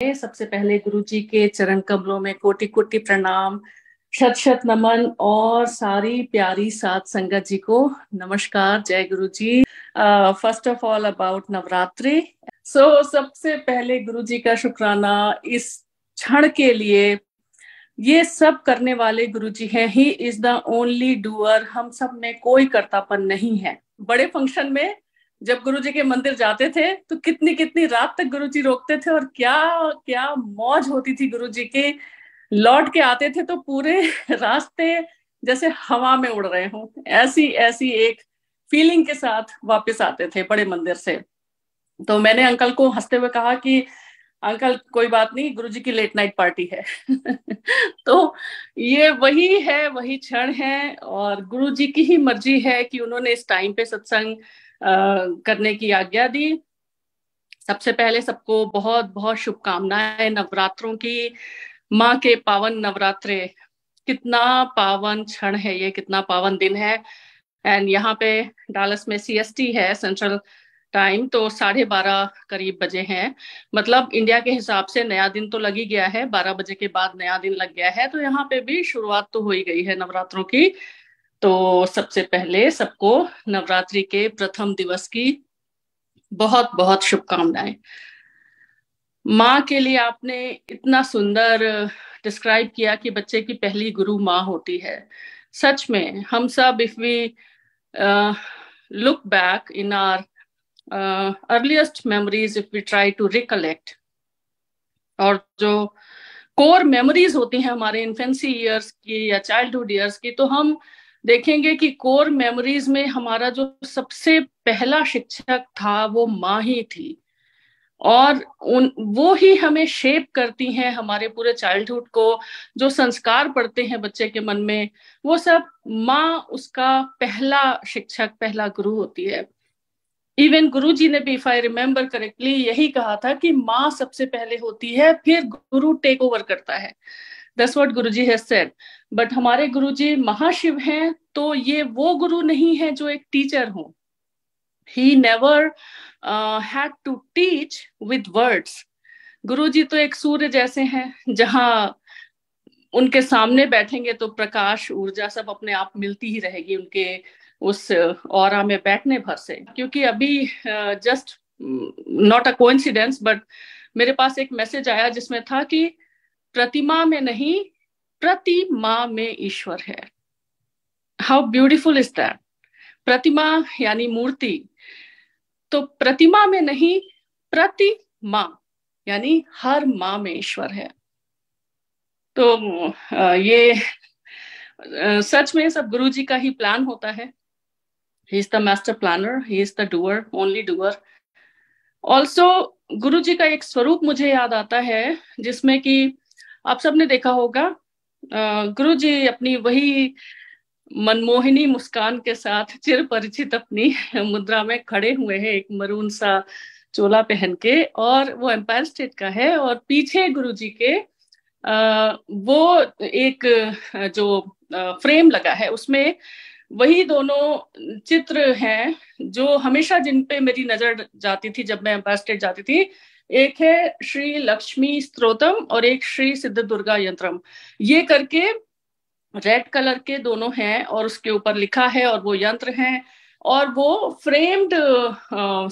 सबसे पहले गुरु जी के चरण कमलों में कोटि कोटि प्रणाम, शत शत नमन और सारी प्यारी साध संगत जी को नमस्कार। जय Guru ji. First of all about Navratri. सबसे पहले गुरु जी का शुक्राना इस क्षण के लिए। ये सब करने वाले गुरु जी हैं। ही इज द ओनली डूअर। हम सब में कोई कर्तापन नहीं है। बड़े फंक्शन में जब गुरु जी के मंदिर जाते थे तो कितनी कितनी रात तक गुरु जी रोकते थे और क्या क्या मौज होती थी गुरु जी की। लौट के आते थे तो पूरे रास्ते जैसे हवा में उड़ रहे हों, ऐसी ऐसी एक फीलिंग के साथ वापस आते थे बड़े मंदिर से। तो मैंने अंकल को हंसते हुए कहा कि अंकल कोई बात नहीं, गुरुजी की लेट नाइट पार्टी है। तो ये वही है, वही क्षण है और गुरुजी की ही मर्जी है कि उन्होंने इस टाइम पे सत्संग करने की आज्ञा दी। सबसे पहले सबको बहुत बहुत शुभकामनाएं नवरात्रों की। माँ के पावन नवरात्रे, कितना पावन क्षण है ये, कितना पावन दिन है। एंड यहाँ पे डालस में सीएसटी है, सेंट्रल टाइम, तो 12:30 करीब बजे हैं। मतलब इंडिया के हिसाब से नया दिन तो लग ही गया है, 12 बजे के बाद नया दिन लग गया है। तो यहाँ पे भी शुरुआत तो हो ही गई है नवरात्रों की। तो सबसे पहले सबको नवरात्रि के प्रथम दिवस की बहुत बहुत शुभकामनाएं। माँ के लिए आपने इतना सुंदर डिस्क्राइब किया कि बच्चे की पहली गुरु माँ होती है। सच में हम सब, if we look back in our earliest memories, if we try to recollect, और जो कोर मेमोरीज होती हैं हमारे इन्फेंसी ईयर्स की या चाइल्डहुड ईयर्स की, तो हम देखेंगे कि कोर मेमोरीज में हमारा जो सबसे पहला शिक्षक था वो माँ ही थी। और वो ही हमें शेप करती हैं हमारे पूरे चाइल्डहुड को। जो संस्कार पड़ते हैं बच्चे के मन में, वो सब माँ उसका पहला शिक्षक, पहला गुरु होती है। इवन गुरु जी ने भी, इफ आई रिमेम्बर करेक्टली, यही कहा था कि माँ सबसे पहले होती है, फिर गुरु टेक ओवर करता है। That's what Guru ji has said. But हमारे गुरु जी महाशिव हैं, तो ये वो गुरु नहीं है जो एक टीचर हो। He never had to teach with words. Guru ji तो एक सूर्य जैसे हैं, जहां उनके सामने बैठेंगे तो प्रकाश, ऊर्जा सब अपने आप मिलती ही रहेगी उनके उस ऑरा में बैठने भर से। क्योंकि अभी just not a coincidence, but मेरे पास एक मैसेज आया जिसमें था कि प्रतिमा में नहीं, प्रतिमा में ईश्वर है। How beautiful is that. प्रतिमा यानी मूर्ति, तो प्रतिमा में नहीं, प्रतिमा यानी हर माँ में ईश्वर है। तो ये सच में सब गुरु जी का ही प्लान होता है। He is the master planner, he is the doer, only doer. Also Guru ji का एक स्वरूप मुझे याद आता है जिसमें कि आप सबने देखा होगा, गुरु जी अपनी वही मनमोहिनी मुस्कान के साथ चिर परिचित अपनी मुद्रा में खड़े हुए हैं, एक मरून सा चोला पहन के, और वो एम्पायर स्टेट का है। और पीछे गुरु जी के वो एक जो फ्रेम लगा है, उसमें वही दोनों चित्र हैं जो हमेशा जिन पे मेरी नजर जाती थी जब मैं एम्पायर स्टेट जाती थी। एक है श्री लक्ष्मी स्तोत्रम और एक श्री सिद्ध दुर्गा यंत्रम। ये करके रेड कलर के दोनों हैं और उसके ऊपर लिखा है और वो यंत्र हैं। और वो फ्रेम्ड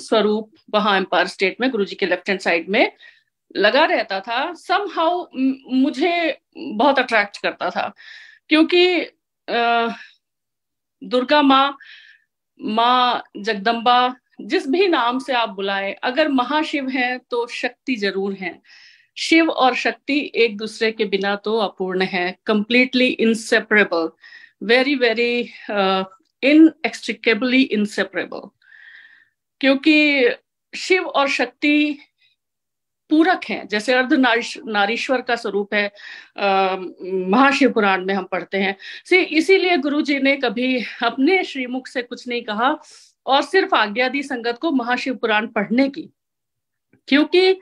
स्वरूप वहां एम्पायर स्टेट में गुरुजी के लेफ्ट हैंड साइड में लगा रहता था। समहाउ मुझे बहुत अट्रैक्ट करता था, क्योंकि दुर्गा माँ, माँ जगदम्बा, जिस भी नाम से आप बुलाए, अगर महाशिव हैं तो शक्ति जरूर है। शिव और शक्ति एक दूसरे के बिना तो अपूर्ण है, completely inseparable, very very इनएक्सट्रिकेबली inseparable. क्योंकि शिव और शक्ति पूरक हैं, जैसे अर्ध नारीश्वर का स्वरूप है, महाशिव पुराण में हम पढ़ते हैं। इसीलिए गुरु जी ने कभी अपने श्रीमुख से कुछ नहीं कहा और सिर्फ आज्ञा दी संगत को महाशिव पुराण पढ़ने की। क्योंकि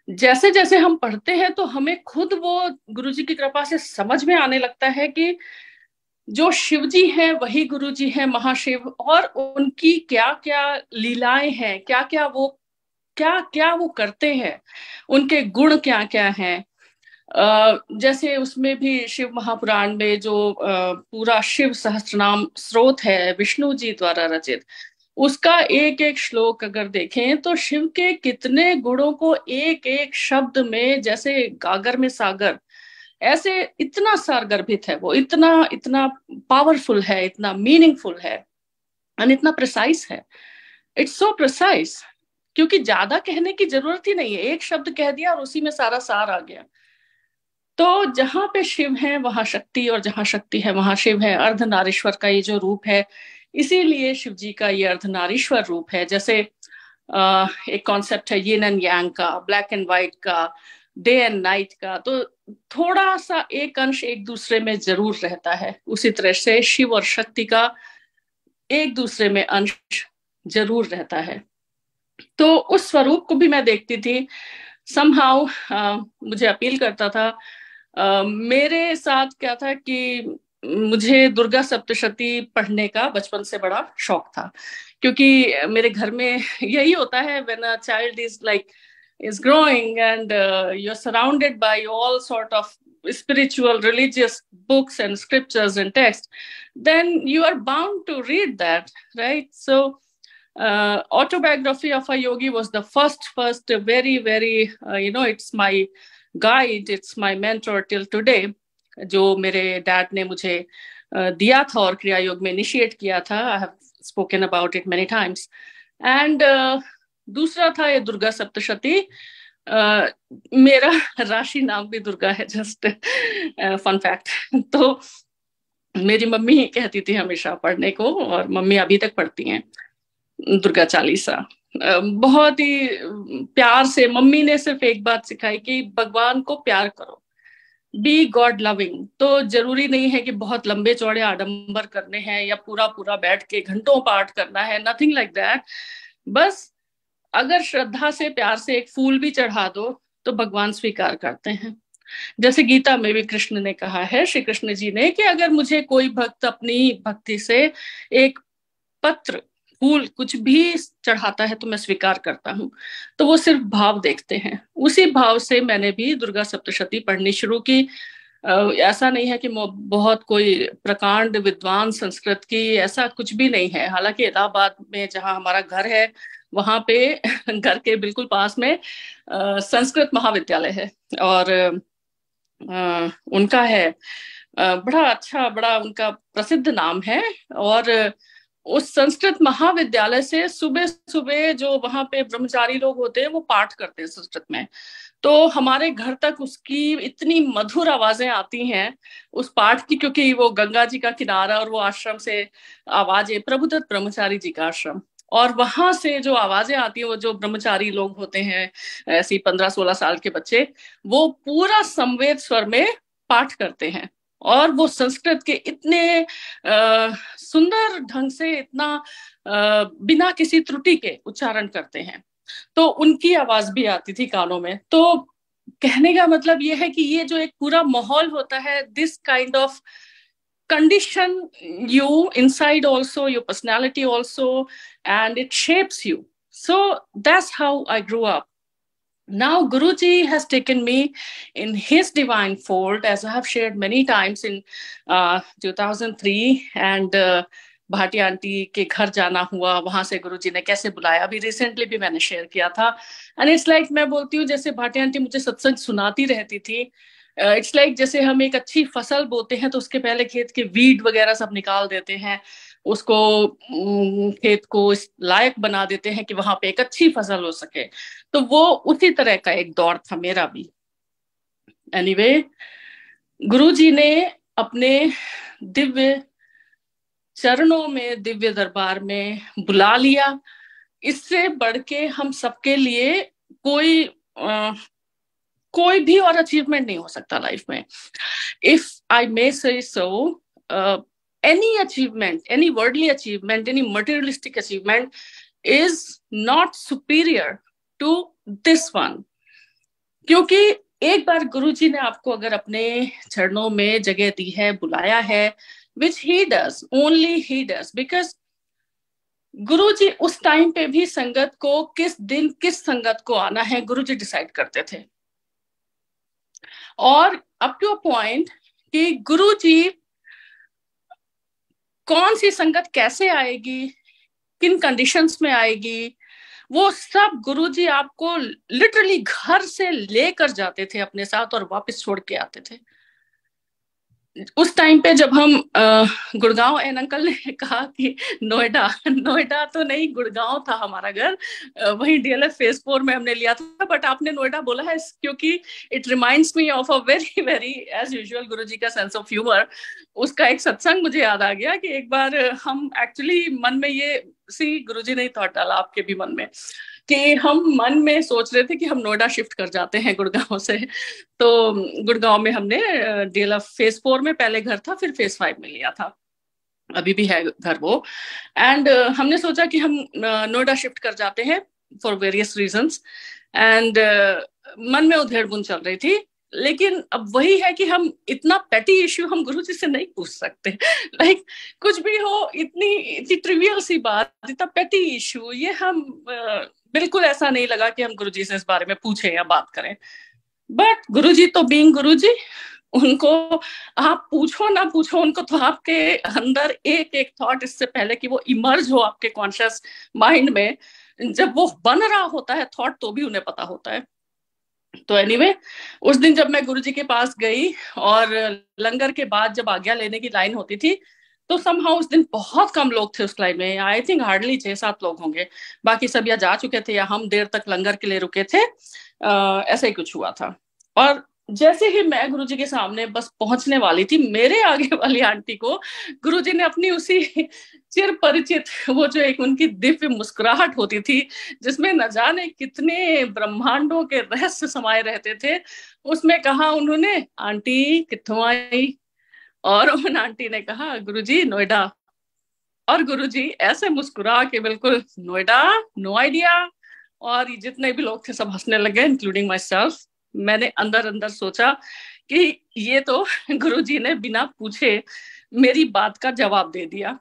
जैसे जैसे हम पढ़ते हैं तो हमें खुद वो गुरु जी की कृपा से समझ में आने लगता है कि जो शिव जी हैं वही गुरु जी हैं महाशिव, और उनकी क्या क्या लीलाएं हैं, क्या क्या वो क्या क्या वो करते हैं, उनके गुण क्या क्या हैं। जैसे उसमें भी शिव महापुराण में जो पूरा शिव सहस्त्रनाम स्रोत है विष्णु जी द्वारा रचित, उसका एक एक श्लोक अगर देखें तो शिव के कितने गुणों को एक एक शब्द में, जैसे गागर में सागर, ऐसे इतना सारगर्भित है वो, इतना इतना पावरफुल है, इतना मीनिंगफुल है, और इतना प्रिसाइज है। इट्स सो प्रिसाइज, क्योंकि ज्यादा कहने की जरूरत ही नहीं है, एक शब्द कह दिया और उसी में सारा सार आ गया। तो जहां पे शिव है वहां शक्ति, और जहां शक्ति है वहां शिव है। अर्धनारीश्वर का ये जो रूप है, इसीलिए शिव जी का ये अर्धनारीश्वर रूप है। जैसे एक कॉन्सेप्ट है यिन एंड यांग का, ब्लैक एंड व्हाइट का, डे एंड नाइट का, तो थोड़ा सा एक अंश एक दूसरे में जरूर रहता है। उसी तरह से शिव और शक्ति का एक दूसरे में अंश जरूर रहता है। तो उस स्वरूप को भी मैं देखती थी, समहाउ मुझे अपील करता था। मेरे साथ क्या था कि मुझे दुर्गा सप्तशती पढ़ने का बचपन से बड़ा शौक था, क्योंकि मेरे घर में यही होता है, when a child is like is growing and you're surrounded by all sort of spiritual religious books and scriptures and text, then you are bound to read that, right? So autobiography of a yogi was the first very very it's my guide, it's my mentor till today, जो मेरे dad ने मुझे दिया था और क्रिया योग में इनिशिएट किया था। I have spoken about it many times. And दूसरा था ये दुर्गा सप्तशती। मेरा राशि नाम भी दुर्गा है, जस्ट फन फैक्ट। तो मेरी मम्मी ही कहती थी हमेशा पढ़ने को, और मम्मी अभी तक पढ़ती हैं दुर्गा चालीसा। बहुत ही प्यार से मम्मी ने सिर्फ एक बात सिखाई कि भगवान को प्यार करो, बी गॉड लविंग। तो जरूरी नहीं है कि बहुत लंबे चौड़े आडंबर करने हैं या पूरा पूरा बैठ के घंटों पाठ करना है, नथिंग लाइक दैट। बस अगर श्रद्धा से प्यार से एक फूल भी चढ़ा दो तो भगवान स्वीकार करते हैं। जैसे गीता में भी कृष्ण ने कहा है, श्री कृष्ण जी ने, कि अगर मुझे कोई भक्त अपनी भक्ति से एक पत्र, फूल, कुछ भी चढ़ाता है तो मैं स्वीकार करता हूँ। तो वो सिर्फ भाव देखते हैं। उसी भाव से मैंने भी दुर्गा सप्तशती पढ़नी शुरू की। ऐसा नहीं है कि बहुत कोई प्रकांड विद्वान संस्कृत की, ऐसा कुछ भी नहीं है। हालांकि इलाहाबाद में जहाँ हमारा घर है, वहां पे घर के बिल्कुल पास में संस्कृत महाविद्यालय है, और उनका है बड़ा अच्छा, बड़ा उनका प्रसिद्ध नाम है। और उस संस्कृत महाविद्यालय से सुबह सुबह जो वहां पे ब्रह्मचारी लोग होते हैं वो पाठ करते हैं संस्कृत में। तो हमारे घर तक उसकी इतनी मधुर आवाजें आती हैं उस पाठ की, क्योंकि वो गंगा जी का किनारा और वो आश्रम से आवाजें, प्रभुदत्त ब्रह्मचारी जी का आश्रम, और वहां से जो आवाजें आती हैं, वो जो ब्रह्मचारी लोग होते हैं, ऐसी 15-16 साल के बच्चे, वो पूरा संवेद स्वर में पाठ करते हैं। और वो संस्कृत के इतने सुंदर ढंग से, इतना बिना किसी त्रुटि के उच्चारण करते हैं। तो उनकी आवाज भी आती थी कानों में। तो कहने का मतलब ये है कि ये जो एक पूरा माहौल होता है, this kind of condition you inside also, your personality also, and it shapes you. So that's how I grew up. Now Guruji has taken me in his divine fold, as I have shared many times, in 2003, and Bhatia aunty के घर जाना हुआ, वहां से गुरुजी ने कैसे बुलाया, अभी रिसेंटली भी मैंने शेयर किया था। एंड इट्स लाइक, मैं बोलती हूँ जैसे भाटिया आंटी मुझे सत्संग सुनाती रहती थी, इट्स लाइक जैसे हम एक अच्छी फसल बोते हैं तो उसके पहले खेत के वीड वगैरह सब निकाल देते हैं, उसको खेत को इस लायक बना देते हैं कि वहां पे एक अच्छी फसल हो सके। तो वो उसी तरह का एक दौर था मेरा भी। एनीवे, गुरुजी ने अपने दिव्य चरणों में, दिव्य दरबार में बुला लिया। इससे बढ़ के हम सबके लिए कोई भी और अचीवमेंट नहीं हो सकता लाइफ में। इफ आई मे से सो, any achievement, any worldly achievement, any materialistic achievement is not superior to this one. क्योंकि एक बार गुरुजी ने आपको अगर अपने चरणों में जगह दी है, बुलाया है, which he does, only he does, because गुरुजी उस टाइम पे भी संगत को किस दिन किस संगत को आना है गुरुजी डिसाइड करते थे। और अप टू अ पॉइंट कि गुरुजी कौन सी संगत कैसे आएगी, किन कंडीशंस में आएगी, वो सब गुरुजी आपको लिटरली घर से लेकर जाते थे अपने साथ और वापस छोड़ के आते थे। उस टाइम पे जब हम गुड़गांव, एन अंकल ने कहा कि नोएडा, नोएडा तो नहीं गुड़गांव था हमारा घर, वहीं डीएलएफ फेज 4 में हमने लिया था, बट आपने नोएडा बोला है क्योंकि it reminds me of a very very as usual Guruji का सेंस ऑफ ह्यूमर। उसका एक सत्संग मुझे याद आ गया कि एक बार हम एक्चुअली मन में ये सी गुरुजी ने थॉट डाला आपके भी मन में कि हम मन में सोच रहे थे कि हम नोएडा शिफ्ट कर जाते हैं गुड़गांव से। तो गुड़गांव में हमने डीएलएफ फेज 4 में पहले घर था, फिर फेज 5 में लिया था, अभी भी है घर वो। एंड हमने सोचा कि हम नोएडा शिफ्ट कर जाते हैं फॉर वेरियस रीजंस। एंड मन में उधेड़ बुन चल रही थी, लेकिन अब वही है कि हम इतना पेटी इश्यू हम गुरुजी से नहीं पूछ सकते। लाइक कुछ भी हो, इतनी इतनी ट्रिवियल सी बात, इतना पेटी इश्यू, ये हम बिल्कुल ऐसा नहीं लगा कि हम गुरुजी से इस बारे में पूछें या बात करें। बट गुरुजी तो बीइंग गुरुजी, उनको आप पूछो ना पूछो, उनको तो आपके अंदर एक एक थॉट, इससे पहले कि वो इमर्ज हो आपके कॉन्शियस माइंड में, जब वो बन रहा होता है थॉट, तो भी उन्हें पता होता है। तो एनीवे उस दिन जब मैं गुरुजी के पास गई और लंगर के बाद जब आज्ञा लेने की लाइन होती थी, तो समहाउ उस दिन बहुत कम लोग थे उस लाइन में। आई थिंक हार्डली 6-7 लोग होंगे, बाकी सब या जा चुके थे या हम देर तक लंगर के लिए रुके थे। ऐसा ही कुछ हुआ था। और जैसे ही मैं गुरुजी के सामने बस पहुंचने वाली थी, मेरे आगे वाली आंटी को गुरुजी ने अपनी उसी चिर परिचित, वो जो एक उनकी दिव्य मुस्कुराहट होती थी जिसमें न जाने कितने ब्रह्मांडों के रहस्य समाये रहते थे, उसमें कहा उन्होंने, आंटी कित्थों आई? और उन आंटी ने कहा, गुरुजी नोएडा। और गुरुजी ऐसे मुस्कुरा के बिल्कुल, नोएडा, नो आइडिया। और जितने भी लोग थे सब हंसने लगे, इंक्लूडिंग माई सेल्फ। मैंने अंदर अंदर सोचा कि ये तो गुरुजी ने बिना पूछे मेरी बात का जवाब दे दिया।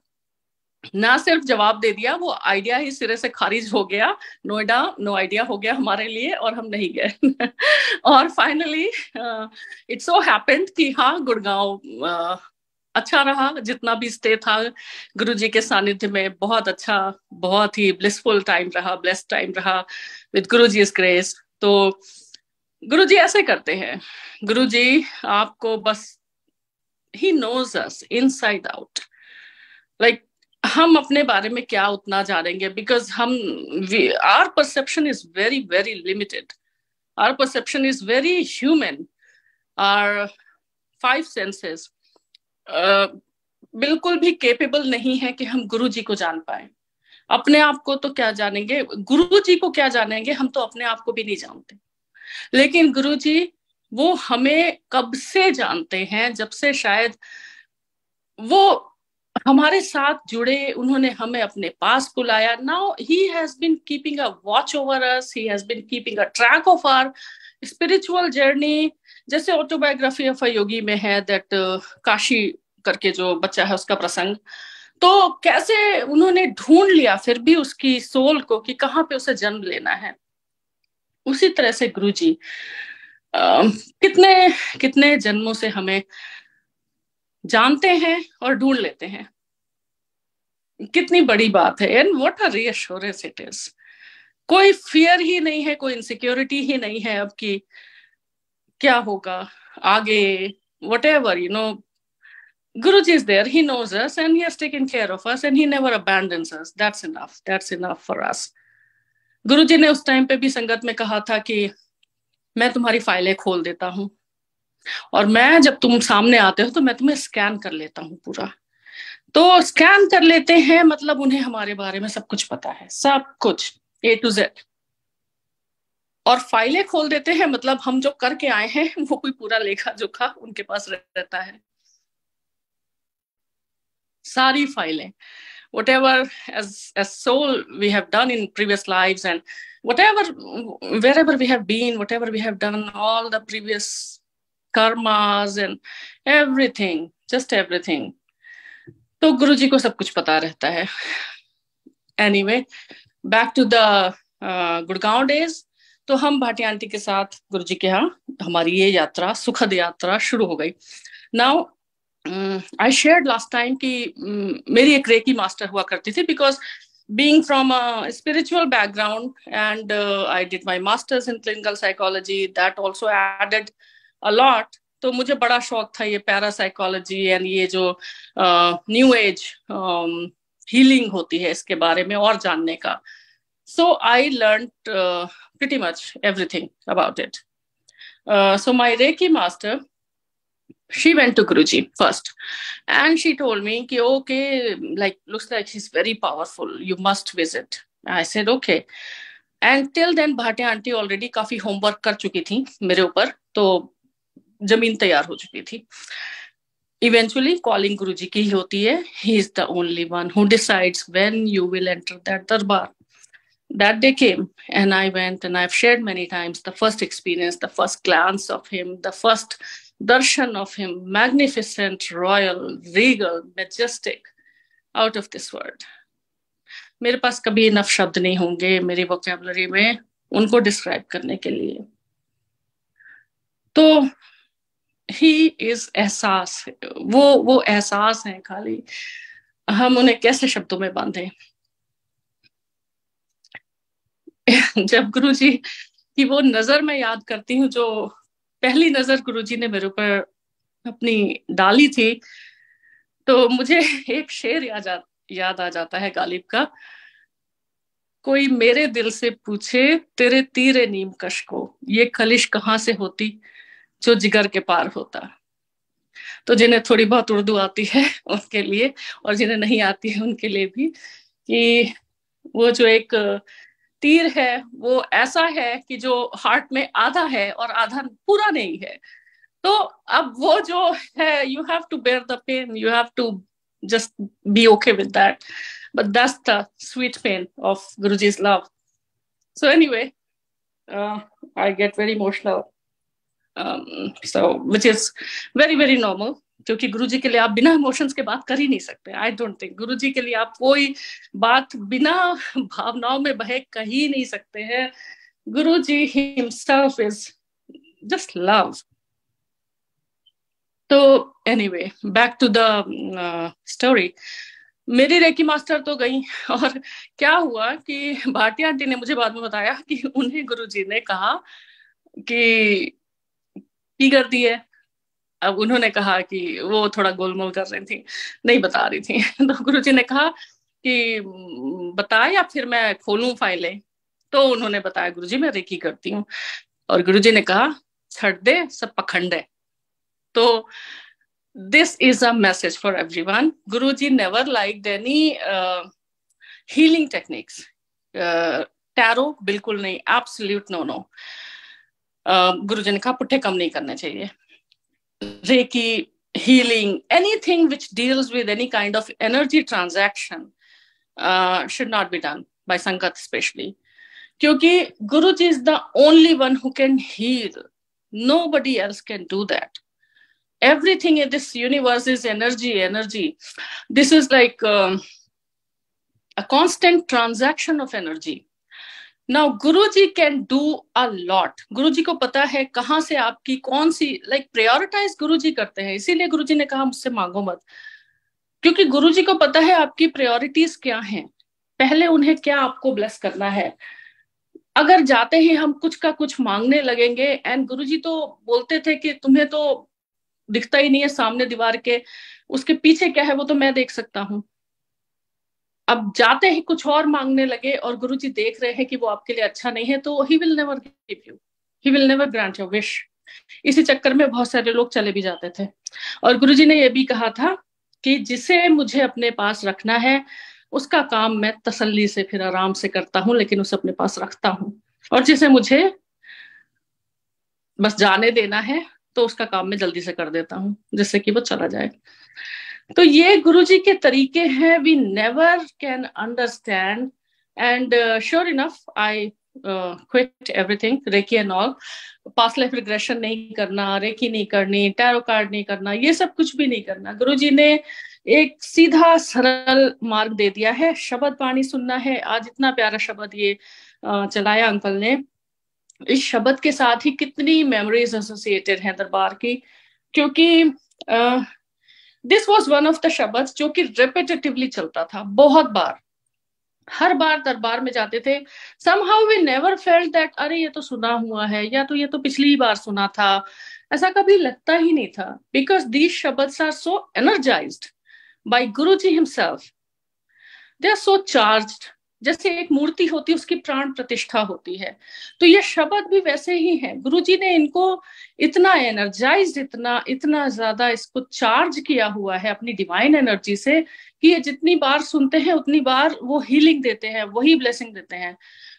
ना सिर्फ जवाब दे दिया, वो आइडिया ही सिरे से खारिज हो गया। नोएडा नो आइडिया हो गया हमारे लिए और हम नहीं गए। और फाइनली इट सो हैपेंड कि हाँ, गुड़गांव अच्छा रहा, जितना भी स्टे था गुरुजी के सानिध्य में, बहुत अच्छा, बहुत ही ब्लिसफुल टाइम रहा, ब्लेस्ड टाइम रहा विद गुरुजी's ग्रेस। तो गुरुजी ऐसे करते हैं, गुरुजी आपको बस, he knows us inside out. Like हम अपने बारे में क्या उतना जानेंगे, बिकॉज हम, our perception is very very limited, our perception is very human, our 5 senses बिल्कुल भी केपेबल नहीं है कि हम गुरु जी को जान पाए। अपने आप को तो क्या जानेंगे, गुरु जी को क्या जानेंगे, हम तो अपने आप को भी नहीं जानते। लेकिन गुरु जी वो हमें कब से जानते हैं, जब से शायद वो हमारे साथ जुड़े, उन्होंने हमें अपने पास बुलाया। Now he has been keeping a watch over us, he has been keeping a track of our spiritual journey. जैसे ऑटोबायोग्राफी ऑफ अ योगी में है दैट काशी करके जो बच्चा है उसका प्रसंग, तो कैसे उन्होंने ढूंढ लिया फिर भी उसकी सोल को कि कहाँ पे उसे जन्म लेना है। उसी तरह से गुरु जी कितने कितने जन्मों से हमें जानते हैं और ढूंढ लेते हैं। कितनी बड़ी बात है, and what a reassurance it is. कोई फियर ही नहीं है, कोई इनसिक्योरिटी ही नहीं है अब कि क्या होगा आगे, whatever, you know, Guruji is there, he knows us and he has taken care of us and he never abandons us. That's enough, that's enough for us. गुरुजी ने उस टाइम पे भी संगत में कहा था कि मैं तुम्हारी फाइलें खोल देता हूँ और मैं जब तुम सामने आते हो तो मैं तुम्हें स्कैन कर लेता हूँ पूरा। तो स्कैन कर लेते हैं मतलब उन्हें हमारे बारे में सब कुछ पता है, सब कुछ A to Z। और फाइलें खोल देते हैं मतलब हम जो करके आए हैं वो कोई पूरा लेखा जोखा उनके पास रहता है, सारी फाइलें, whatever as soul we have done in previous lives and whatever, wherever we have been, whatever we have done, all the previous karmas and everything, just everything। तो गुरुजी को सब कुछ पता रहता है। Anyway, back to the Gurgaon days. तो हम Bhatia aunty के साथ गुरुजी के यहाँ हमारी ये यात्रा, सुखद यात्रा शुरू हो गई। Now I shared last time कि मेरी एक रेकी मास्टर हुआ करती थी, because being from a spiritual background, and I did my masters in clinical psychology, that also added a lot. तो मुझे बड़ा शौक था ये पैरासाइकोलॉजी एंड ये जो न्यू एज हीलिंग होती है इसके बारे में और जानने का. So I learned pretty much everything about it. So my Reiki master, she went to Guruji first, and she told me, ki, okay, like, looks like she's very powerful. You must visit. I said, okay. And till then, Bhatia aunty already काफी homework कर चुकी थी मेरे ऊपर, तो जमीन तैयार हो चुकी थी. Eventually, calling Guruji की ही होती है. He is the only one who decides when you will enter that darbar. That day came, and I went, and I've shared many times the first experience, the first glance of him, the first darshan of him, magnificent, royal, regal, majestic, out of this world. मेरे पास कभी enough शब्द नहीं होंगे मेरी vocabulary में उनको describe करने के लिए. तो ही इज एहसास, वो एहसास है, खाली हम उन्हें कैसे शब्दों में बांधे. जब गुरुजी की वो नजर मैं याद करती हूँ, जो पहली नजर गुरुजी ने मेरे ऊपर अपनी डाली थी, तो मुझे एक शेर याद आ जाता है गालिब का. कोई मेरे दिल से पूछे तेरे तीरे नीम कश को, ये खलिश कहाँ से होती जो जिगर के पार होता. तो जिन्हें थोड़ी बहुत उर्दू आती है उनके लिए, और जिन्हें नहीं आती है उनके लिए भी, कि वो जो एक तीर है वो ऐसा है कि जो हार्ट में आधा है और आधा पूरा नहीं है. तो अब वो जो है, you have to bear the pain, you have to just be okay with that, but that's the sweet pain of Guruji's love. So anyway, I get very emotional, so which is very very normal, क्योंकि गुरुजी के लिए आप बिना emotions के बात कर ही नहीं सकते. आई डोंट थिंक गुरुजी के लिए आप कोई बात बिना भावनाओं में बहे कह ही नहीं सकते हैं. Guruji himself is just love. तो anyway, back to the story. मेरी रेकी मास्टर तो गई, और क्या हुआ कि भाटिया आंटी ने मुझे बाद में बताया कि उन्हें गुरुजी ने कहा कि की कर दी है. अब उन्होंने कहा कि वो थोड़ा गोलमोल कर रही थी, नहीं बता रही थी. तो गुरुजी ने कहा कि बता या फिर मैं खोलूं फाइलें. तो उन्होंने बताया, गुरुजी मैं रेकी करती हूँ. और गुरुजी ने कहा, छड़ दे सब पखंड है. तो this is a message for everyone. Guruji never liked any healing techniques. Tarot बिल्कुल नहीं, absolute no. गुरुजी ने कहा पुट्ठे कम नहीं करने चाहिए. Reiki, healing, anything which deals with any kind of energy transaction should not be done by Sangat especially. क्योंकि Guruji is the only one who can heal. Nobody else can do that. Everything in this universe is energy. This is like a constant transaction of energy. Now Guruji can do a lot. Guruji को पता है कहाँ से आपकी कौन सी, like prioritize गुरुजी करते हैं. इसीलिए गुरुजी ने कहा मुझसे मांगो मत, क्योंकि गुरुजी को पता है आपकी प्रायोरिटीज क्या हैं, पहले उन्हें क्या आपको ब्लेस करना है. अगर जाते ही हम कुछ का कुछ मांगने लगेंगे, एंड गुरुजी तो बोलते थे कि तुम्हें तो दिखता ही नहीं है सामने दीवार के, उसके पीछे क्या है वो तो मैं देख सकता हूं. अब जाते ही कुछ और मांगने लगे और गुरुजी देख रहे हैं कि वो आपके लिए अच्छा नहीं है, तो he will never give you, he will never grant your wish. इसी चक्कर में बहुत सारे लोग चले भी जाते थे. और गुरुजी ने ये भी कहा था कि जिसे मुझे अपने पास रखना है उसका काम मैं तसल्ली से फिर आराम से करता हूं, लेकिन उसे अपने पास रखता हूं. और जिसे मुझे बस जाने देना है तो उसका काम मैं जल्दी से कर देता हूँ, जिससे कि वो चला जाए. तो ये गुरुजी के तरीके हैं. We never can understand. And sure enough I quit everything, reiki and all. Past life regression नहीं करना, रेकी नहीं करनी, टैरो कार्ड नहीं करना, ये सब कुछ भी नहीं करना. गुरुजी ने एक सीधा सरल मार्ग दे दिया है, शब्द पानी सुनना है। आज इतना प्यारा शब्द ये चलाया अंकल ने। इस शब्द के साथ ही कितनी मेमोरीज एसोसिएटेड हैं दरबार की, क्योंकि this was one of the शब्द जो कि रिपीटेटिवली चलता था बहुत बार। हर बार दरबार में जाते थे, somehow we never felt that अरे ये तो सुना हुआ है, या तो ये तो पिछली बार सुना था, ऐसा कभी लगता ही नहीं था। बिकॉज these शब्द are so energized by Guruji himself. They are so charged. जैसे एक मूर्ति होती है उसकी प्राण प्रतिष्ठा होती है, तो ये शब्द भी वैसे ही है। गुरुजी ने इनको इतना एनर्जाइज्ड, इतना इतना ज्यादा इसको चार्ज किया हुआ है अपनी डिवाइन एनर्जी से कि ये जितनी बार सुनते हैं उतनी बार वो हीलिंग देते हैं, वही ब्लेसिंग देते हैं।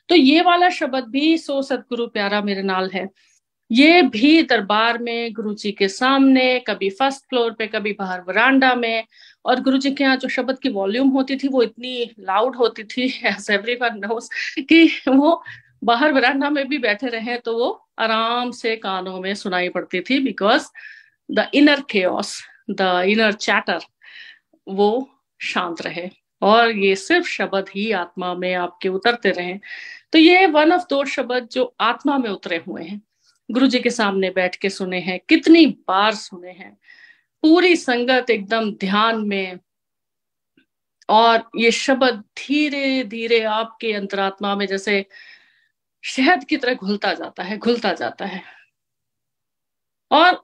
तो ये वाला शब्द भी सो सतगुरु प्यारा मेरे नाल है, ये भी दरबार में गुरुजी के सामने, कभी फर्स्ट फ्लोर पे, कभी बाहर वरांडा में। और गुरुजी के यहाँ जो शब्द की वॉल्यूम होती थी वो इतनी लाउड होती थी, एज एवरीवन नोस, कि वो बाहर वरांडा में भी बैठे रहे तो वो आराम से कानों में सुनाई पड़ती थी। Because the inner chaos, the inner chatter वो शांत रहे, और ये सिर्फ शब्द ही आत्मा में आपके उतरते रहे। तो ये वन ऑफ दो शब्द जो आत्मा में उतरे हुए हैं, गुरुजी के सामने बैठ के सुने हैं, कितनी बार सुने हैं, पूरी संगत एकदम ध्यान में। और ये शब्द धीरे धीरे आपके अंतरात्मा में जैसे शहद की तरह घुलता जाता है, घुलता जाता है। और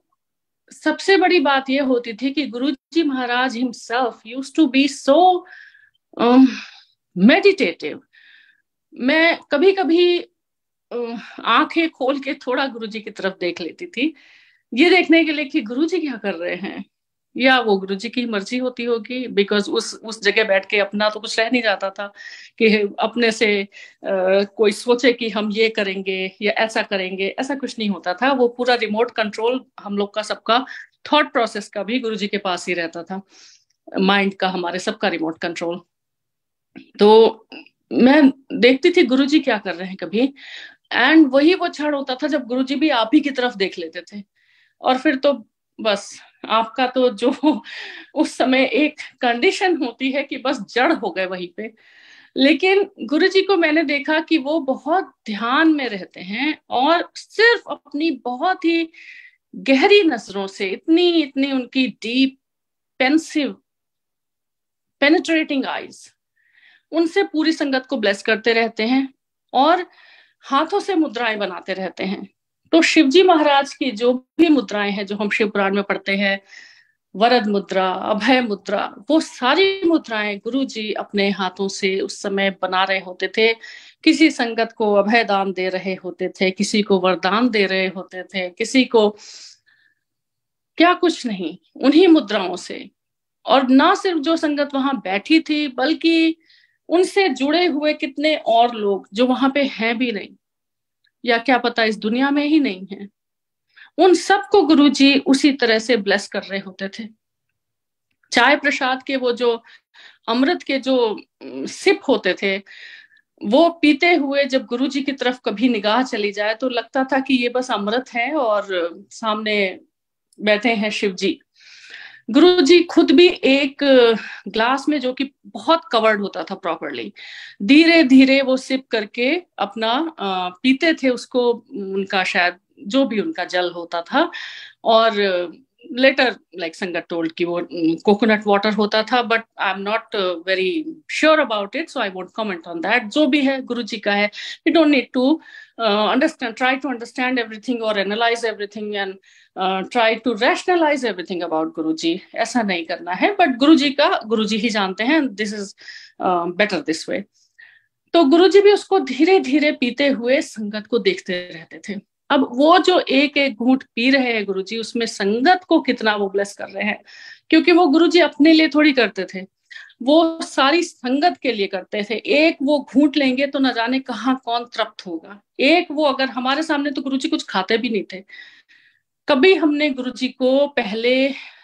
सबसे बड़ी बात यह होती थी कि गुरुजी महाराज himself used to be so meditative. मैं कभी कभी आंखें खोल के थोड़ा गुरुजी की तरफ देख लेती थी, ये देखने के लिए कि गुरुजी क्या कर रहे हैं, या वो गुरुजी की मर्जी होती होगी। बिकॉज उस जगह बैठ के अपना तो कुछ रह नहीं जाता था कि अपने से कोई सोचे कि हम ये करेंगे या ऐसा करेंगे, ऐसा कुछ नहीं होता था। वो पूरा रिमोट कंट्रोल हम लोग का, सबका थॉट प्रोसेस का भी गुरुजी के पास ही रहता था, माइंड का, हमारे सबका रिमोट कंट्रोल। तो मैं देखती थी गुरुजी क्या कर रहे हैं कभी, एंड वही वो क्षण होता था जब गुरुजी भी आप ही की तरफ देख लेते थे। और फिर तो बस आपका तो जो उस समय एक कंडीशन होती है कि बस जड़ हो गए वहीं पे। लेकिन गुरुजी को मैंने देखा कि वो बहुत ध्यान में रहते हैं, और सिर्फ अपनी बहुत ही गहरी नजरों से, इतनी इतनी उनकी डीप पेंसिव पेनिट्रेटिंग आईज, उनसे पूरी संगत को ब्लेस करते रहते हैं और हाथों से मुद्राएं बनाते रहते हैं। तो शिवजी महाराज की जो भी मुद्राएं हैं जो हम शिव पुराण में पढ़ते हैं, वरद मुद्रा, अभय मुद्रा, वो सारी मुद्राएं गुरुजी अपने हाथों से उस समय बना रहे होते थे। किसी संगत को अभय दान दे रहे होते थे, किसी को वरदान दे रहे होते थे, किसी को क्या कुछ नहीं, उन्हीं मुद्राओं से। और ना सिर्फ जो संगत वहां बैठी थी, बल्कि उनसे जुड़े हुए कितने और लोग जो वहां पे हैं भी नहीं, या क्या पता इस दुनिया में ही नहीं है, उन सबको गुरुजी उसी तरह से ब्लेस कर रहे होते थे। चाय प्रसाद के वो जो अमृत के जो सिप होते थे, वो पीते हुए जब गुरुजी की तरफ कभी निगाह चली जाए तो लगता था कि ये बस अमृत है और सामने बैठे हैं शिव जी। गुरुजी खुद भी एक ग्लास में, जो कि बहुत कवर्ड होता था प्रॉपरली, धीरे धीरे वो सिप करके अपना पीते थे उसको, उनका शायद जो भी उनका जल होता था। और लेटर लाइक संगत टोल्ड कि वो कोकोनट वाटर होता था, but I am not very sure about it, so I won't comment on that. जो भी है गुरुजी का है, we don't need to understand, try to understand everything or analyze everything and try to rationalize everything about Guruji. ऐसा नहीं करना है, but गुरुजी का गुरुजी ही जानते हैं, this is better this way. तो गुरुजी भी उसको धीरे धीरे पीते हुए संगत को देखते रहते थे। अब वो जो एक एक घूंट पी रहे हैं गुरुजी, उसमें संगत को कितना वो ब्लेस कर रहे हैं, क्योंकि वो गुरुजी अपने लिए थोड़ी करते थे, वो सारी संगत के लिए करते थे। एक वो घूंट लेंगे तो न जाने कहाँ कौन तृप्त होगा। एक वो, अगर हमारे सामने तो गुरुजी कुछ खाते भी नहीं थे। कभी हमने गुरुजी को पहले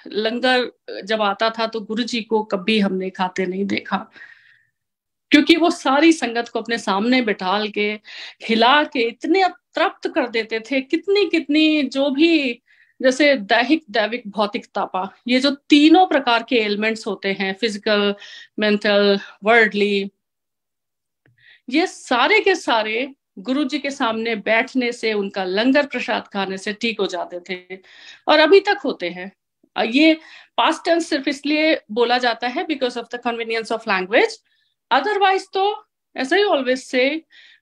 लंगर जब आता था तो गुरुजी को कभी हमने खाते नहीं देखा, क्योंकि वो सारी संगत को अपने सामने बिठाल के खिला के इतने तृप्त कर देते थे। कितनी कितनी जो भी जैसे दैहिक, दैविक, भौतिक, तापा, ये जो तीनों प्रकार के एलिमेंट्स होते हैं, फिजिकल, मेंटल, वर्ल्डली, ये सारे के सारे गुरु जी के सामने बैठने से, उनका लंगर प्रसाद खाने से ठीक हो जाते थे, और अभी तक होते हैं। ये पास्ट टेंस सिर्फ इसलिए बोला जाता है because of the convenience of language. Otherwise तो ऐसा ही ऑलवेज से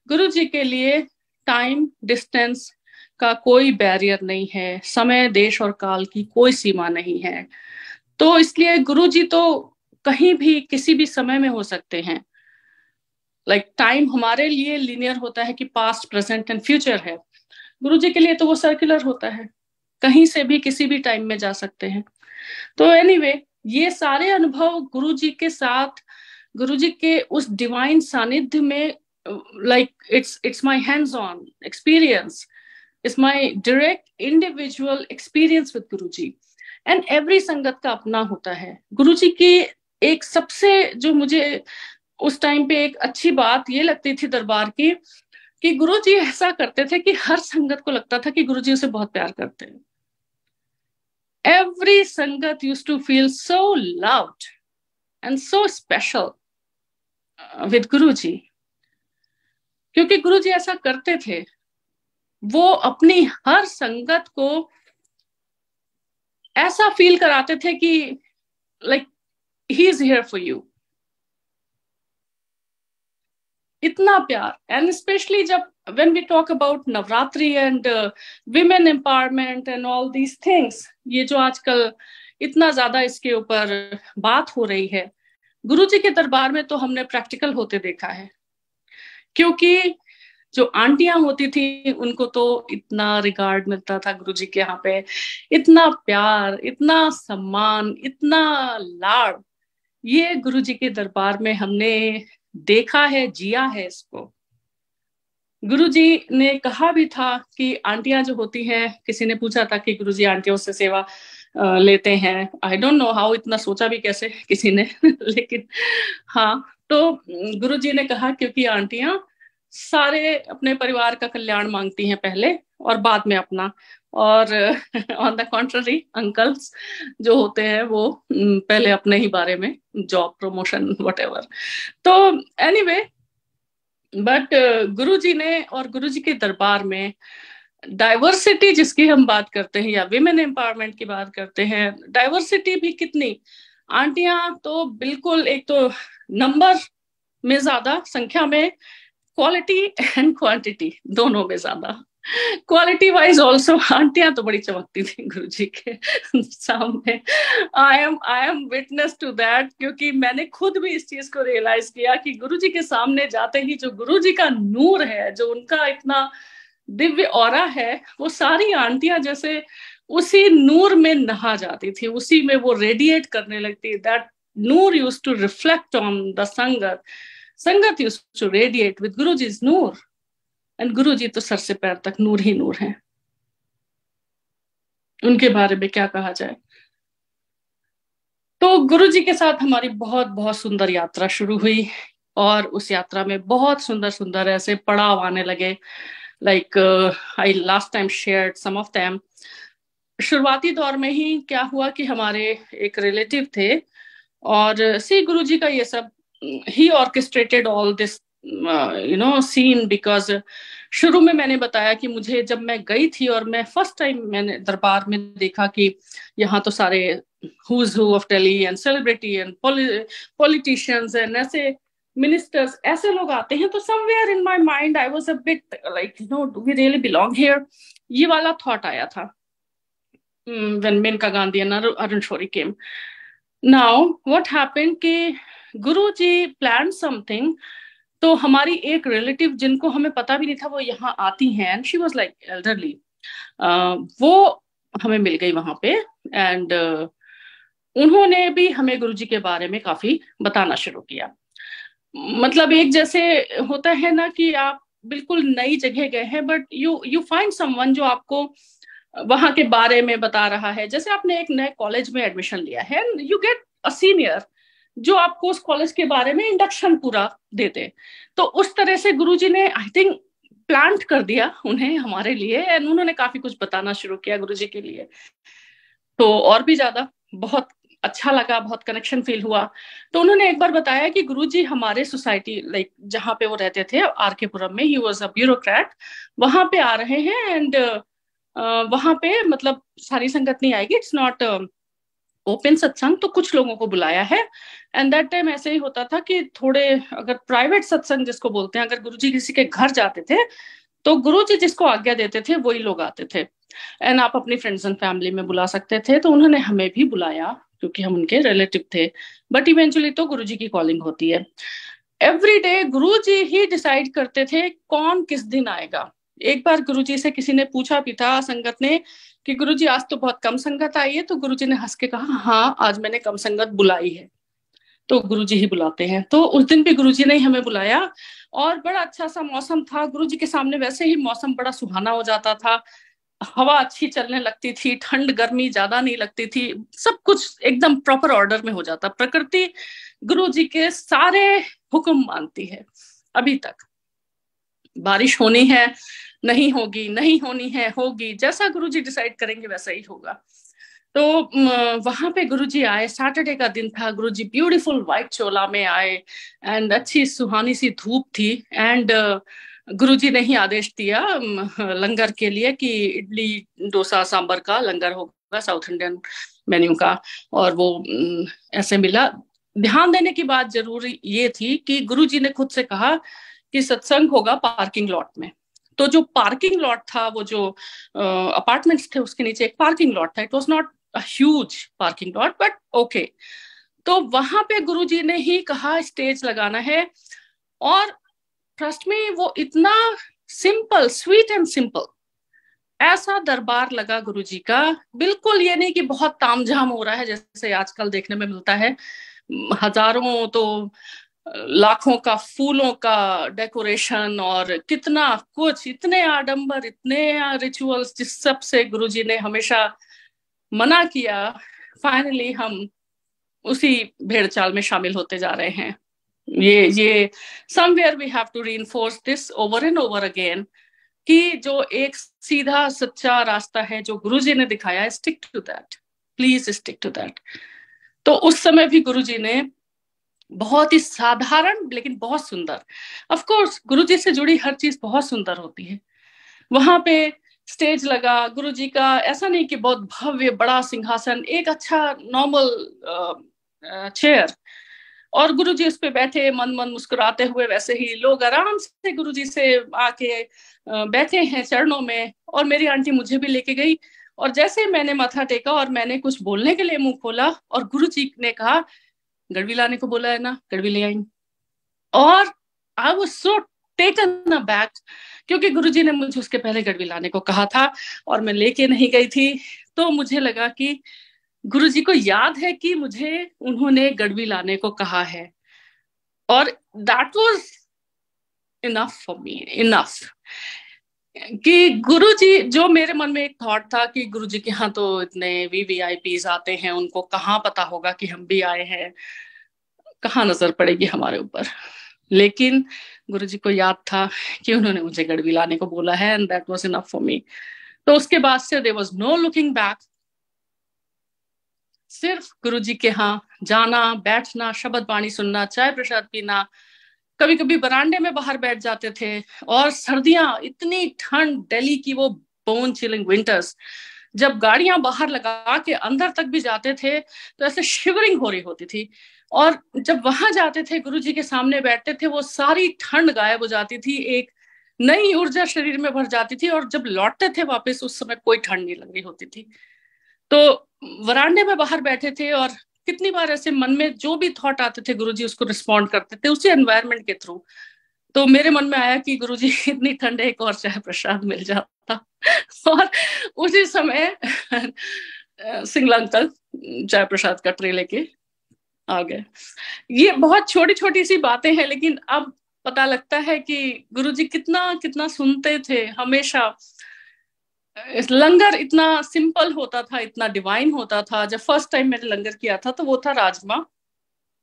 गुरु जी के लिए टाइम डिस्टेंस का कोई बैरियर नहीं है, समय देश और काल की कोई सीमा नहीं है। तो इसलिए गुरु जी तो कहीं भी किसी भी समय में हो सकते हैं। टाइम हमारे लिए लिनियर होता है कि पास्ट, प्रेजेंट एंड फ्यूचर है। गुरु जी के लिए तो वो सर्कुलर होता है, कहीं से भी किसी भी टाइम में जा सकते हैं। तो एनीवे, ये सारे अनुभव गुरु जी के साथ, गुरु जी के उस डिवाइन सानिध्य में, it's my hands on experience, it's my direct individual experience with Guru ji. And every संगत का अपना होता है। गुरु जी की एक सबसे जो मुझे उस टाइम पे एक अच्छी बात ये लगती थी दरबार की, कि गुरु जी ऐसा करते थे कि हर संगत को लगता था कि गुरु जी उसे बहुत प्यार करते हैं। Every sangat used to feel so loved and so special with Guruji, क्योंकि गुरुजी ऐसा करते थे। वो अपनी हर संगत को ऐसा फील कराते थे कि like he is here for you. इतना प्यार। एंड स्पेशली जब when we talk about Navratri and women empowerment and all these things, ये जो आजकल इतना ज्यादा इसके ऊपर बात हो रही है, गुरुजी के दरबार में तो हमने प्रैक्टिकल होते देखा है। क्योंकि जो आंटियां होती थी उनको तो इतना रिगार्ड मिलता था गुरुजी के यहाँ पे, इतना प्यार, इतना सम्मान, इतना लाड़, ये गुरुजी के दरबार में हमने देखा है, जिया है इसको। गुरुजी ने कहा भी था कि आंटियां जो होती हैं, किसी ने पूछा था कि गुरुजी आंटियों से सेवा लेते हैं। आई डोंट नो हाउ, इतना सोचा भी कैसे किसी ने लेकिन हाँ, तो गुरुजी ने कहा क्योंकि आंटियां सारे अपने परिवार का कल्याण मांगती हैं पहले और बाद में अपना, और ऑन द कॉन्ट्ररी अंकल्स जो होते हैं वो पहले अपने ही बारे में, जॉब, प्रमोशन, व्हाटएवर। तो एनीवे, बट गुरुजी ने और गुरुजी के दरबार में डाइवर्सिटी जिसकी हम बात करते हैं, या विमेन एम्पावरमेंट की बात करते हैं, डाइवर्सिटी भी कितनी। आंटियां तो बिल्कुल, एक तो नंबर में ज्यादा, संख्या में, क्वालिटी एंड क्वांटिटी दोनों में ज्यादा। क्वालिटी वाइज ऑल्सो आंटियां तो बड़ी चमकती थी गुरुजी के सामने। I am witness to that, क्योंकि मैंने खुद भी इस चीज को रियलाइज किया कि गुरुजी के सामने जाते ही जो गुरुजी का नूर है, जो उनका इतना दिव्य ऑरा है, वो सारी आंटियां जैसे उसी नूर में नहा जाती थी, उसी में वो रेडिएट करने लगती। दैट नूर used to reflect on the संगत, संगत used to radiate with Guruji's नूर। एंड गुरुजी तो सर से पैर तक नूर ही नूर है, उनके बारे में क्या कहा जाए। तो गुरुजी के साथ हमारी बहुत बहुत सुंदर यात्रा शुरू हुई, और उस यात्रा में बहुत सुंदर सुंदर ऐसे पड़ाव आने लगे। Like I last time shared some of them. शुरुआती दौर में ही क्या हुआ कि हमारे एक रिलेटिव थे, और सी गुरुजी का ये सब, he orchestrated all this scene, because शुरू में मैंने बताया कि मुझे जब मैं गई थी और मैं फर्स्ट टाइम मैंने दरबार में देखा कि यहाँ तो सारे who's who of Delhi and celebrity and politicians and ऐसे मिनिस्टर्स, ऐसे लोग आते हैं, तो somewhere in my mind I was a bit like, do we really belong here, ये वाला थॉट आया था when Menka Gandhi and Arun Shourie came. Now what happened कि गुरुजी planned something, तो हमारी एक रिलेटिव जिनको हमें पता भी नहीं था वो यहाँ आती हैं, and she was like elderly, वो हमें मिल गई वहां पे, एंड उन्होंने भी हमें गुरुजी के बारे में काफी बताना शुरू किया। मतलब एक जैसे होता है ना कि आप बिल्कुल नई जगह गए हैं, बट यू फाइंड समवन जो आपको वहां के बारे में बता रहा है। जैसे आपने एक नए कॉलेज में एडमिशन लिया है, यू गेट अ सीनियर जो आपको उस कॉलेज के बारे में इंडक्शन पूरा देते। तो उस तरह से गुरुजी ने, आई थिंक प्लांट कर दिया उन्हें हमारे लिए, एंड उन्होंने काफी कुछ बताना शुरू किया गुरुजी के लिए। तो और भी ज्यादा बहुत अच्छा लगा, बहुत कनेक्शन फील हुआ। तो उन्होंने एक बार बताया कि गुरुजी हमारे सोसाइटी, लाइक जहाँ पे वो रहते थे आर के पुरम में, ही वॉज अ ब्यूरोक्रेट, वहां पे आ रहे हैं, एंड वहां पे मतलब सारी संगत नहीं आएगी, इट्स नॉट ओपन सत्संग, तो कुछ लोगों को बुलाया है। एंड दैट टाइम ऐसे ही होता था कि थोड़े अगर प्राइवेट सत्संग जिसको बोलते हैं, अगर गुरुजी किसी के घर जाते थे तो गुरुजी जिसको आज्ञा देते थे वही लोग आते थे, एंड आप अपनी फ्रेंड्स एंड फैमिली में बुला सकते थे। तो उन्होंने हमें भी बुलाया क्योंकि हम उनके रिलेटिव थे, बट इवेंचुअली तो गुरुजी की कॉलिंग होती है। एवरी डे गुरुजी ही डिसाइड करते थे कौन किस दिन आएगा। एक बार गुरुजी से किसी ने पूछा भी था संगत ने कि गुरुजी आज तो बहुत कम संगत आई है, तो गुरुजी ने हंस के कहा हाँ आज मैंने कम संगत बुलाई है। तो गुरुजी ही बुलाते हैं। तो उस दिन भी गुरुजी ने ही हमें बुलाया, और बड़ा अच्छा सा मौसम था। गुरुजी के सामने वैसे ही मौसम बड़ा सुहाना हो जाता था, हवा अच्छी चलने लगती थी, ठंड गर्मी ज्यादा नहीं लगती थी, सब कुछ एकदम प्रॉपर ऑर्डर में हो जाता। प्रकृति गुरुजी के सारे हुक्म मानती है। अभी तक बारिश होनी है नहीं होगी, नहीं होनी है होगी, जैसा गुरुजी डिसाइड करेंगे वैसा ही होगा। तो वहां पे गुरुजी आए, सैटरडे का दिन था, गुरुजी ब्यूटीफुल व्हाइट चोला में आए, एंड अच्छी सुहानी सी धूप थी, एंड गुरुजी ने ही आदेश दिया लंगर के लिए कि इडली डोसा सांबर का लंगर होगा, साउथ इंडियन मेन्यू का। और वो ऐसे मिला। ध्यान देने की बात जरूरी ये थी कि गुरुजी ने खुद से कहा कि सत्संग होगा पार्किंग लॉट में। तो जो पार्किंग लॉट था, वो जो अपार्टमेंट्स थे उसके नीचे एक पार्किंग लॉट था, it was not a huge parking lot but okay. तो वहां पे गुरुजी ने ही कहा स्टेज लगाना है, और ट्रस्ट में वो इतना सिंपल, स्वीट एंड सिंपल ऐसा दरबार लगा गुरुजी का। बिल्कुल ये नहीं कि बहुत तामझाम हो रहा है जैसे आजकल देखने में मिलता है, हजारों तो लाखों का फूलों का डेकोरेशन और कितना कुछ, इतने आडंबर, इतने रिचुअल्स, जिस सब से गुरुजी ने हमेशा मना किया। फाइनली हम उसी भेड़ चाल में शामिल होते जा रहे हैं। ये somewhere we have to reinforce this over and over again कि जो एक सीधा सच्चा रास्ता है जो गुरुजी ने दिखाया है, stick to that, please stick to that. तो उस समय भी गुरुजी ने बहुत ही साधारण लेकिन बहुत सुंदर, ऑफ कोर्स गुरुजी से जुड़ी हर चीज बहुत सुंदर होती है। वहां पे स्टेज लगा गुरुजी का, ऐसा नहीं कि बहुत भव्य बड़ा सिंहासन, एक अच्छा नॉर्मल चेयर, और गुरुजी उस पे बैठे मन मन मुस्कुराते हुए। वैसे ही लोग आराम से गुरुजी से आके बैठे हैं चरणों में, और मेरी आंटी मुझे भी लेके गई। और जैसे मैंने माथा टेका और मैंने कुछ बोलने के लिए मुंह खोला, और गुरुजी ने कहा गड़वी लाने को बोला है ना, गड़वी ले आई। और I was so taken aback, क्योंकि गुरुजी ने मुझे उसके पहले गड़वी लाने को कहा था और मैं लेके नहीं गई थी। तो मुझे लगा कि गुरुजी को याद है कि मुझे उन्होंने गड़वी लाने को कहा है, और that was enough for me, enough कि गुरुजी, जो मेरे मन में एक थॉट था कि गुरुजी के यहाँ तो इतने वीवीआईपीज आते हैं, उनको कहाँ पता होगा कि हम भी आए हैं, कहाँ नजर पड़ेगी हमारे ऊपर। लेकिन गुरुजी को याद था कि उन्होंने मुझे गड़वी लाने को बोला है, and that was enough for me. तो उसके बाद से there was no looking back, सिर्फ गुरुजी के यहाँ जाना, बैठना, शब्द वाणी सुनना, चाय प्रसाद पीना। कभी कभी बरामदे में बाहर बैठ जाते थे, और सर्दियां, इतनी ठंड, दिल्ली की वो बोन चिलिंग विंटर्स, जब गाड़ियां बाहर लगा के अंदर तक भी जाते थे तो ऐसे शिवरिंग हो रही होती थी। और जब वहां जाते थे गुरुजी के सामने बैठते थे, वो सारी ठंड गायब हो जाती थी, एक नई ऊर्जा शरीर में भर जाती थी, और जब लौटते थे वापस उस समय कोई ठंड नहीं लग रही होती थी। तो वरांडे में बाहर बैठे थे, और कितनी बार ऐसे मन में जो भी थॉट आते थे गुरुजी उसको रिस्पॉन्ड करते थे उसी एनवायरनमेंट के थ्रू। तो मेरे मन में आया कि गुरुजी इतनी ठंड है, एक और चाय प्रसाद मिल जाता। और उसी समय सिंगला अंकल चाय प्रसाद का ट्रे लेके आ गए। ये बहुत छोटी छोटी सी बातें हैं, लेकिन अब पता लगता है कि गुरुजी कितना कितना सुनते थे हमेशा। लंगर इतना सिंपल होता था, इतना डिवाइन होता था। जब फर्स्ट टाइम मैंने लंगर किया था तो वो था राजमा,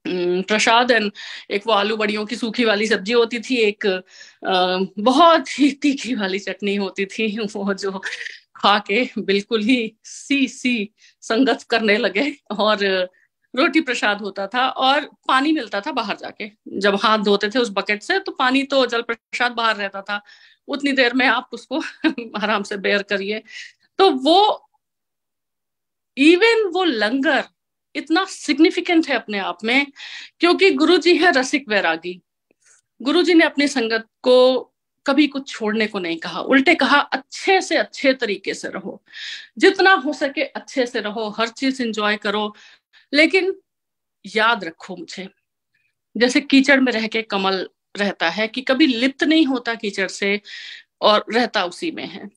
प्रसाद एंड एक वो आलू बड़ियों की सूखी वाली सब्जी होती थी, एक बहुत ही तीखी वाली चटनी होती थी, वो जो खा के बिल्कुल ही सी सी संगत करने लगे। और रोटी प्रसाद होता था और पानी मिलता था बाहर जाके, जब हाथ धोते थे उस बकेट से तो पानी तो जल प्रसाद बाहर रहता था, उतनी देर में आप उसको आराम से बेयर करिए। तो वो इवन वो लंगर इतना सिग्निफिकेंट है अपने आप में, क्योंकि गुरुजी है रसिक वैरागी। गुरुजी ने अपनी संगत को कभी कुछ छोड़ने को नहीं कहा, उल्टे कहा अच्छे से अच्छे तरीके से रहो, जितना हो सके अच्छे से रहो, हर चीज एंजॉय करो, लेकिन याद रखो मुझे। जैसे कीचड़ में रह के कमल रहता है कि कभी लिप्त नहीं होता कीचड़ से और रहता उसी में है,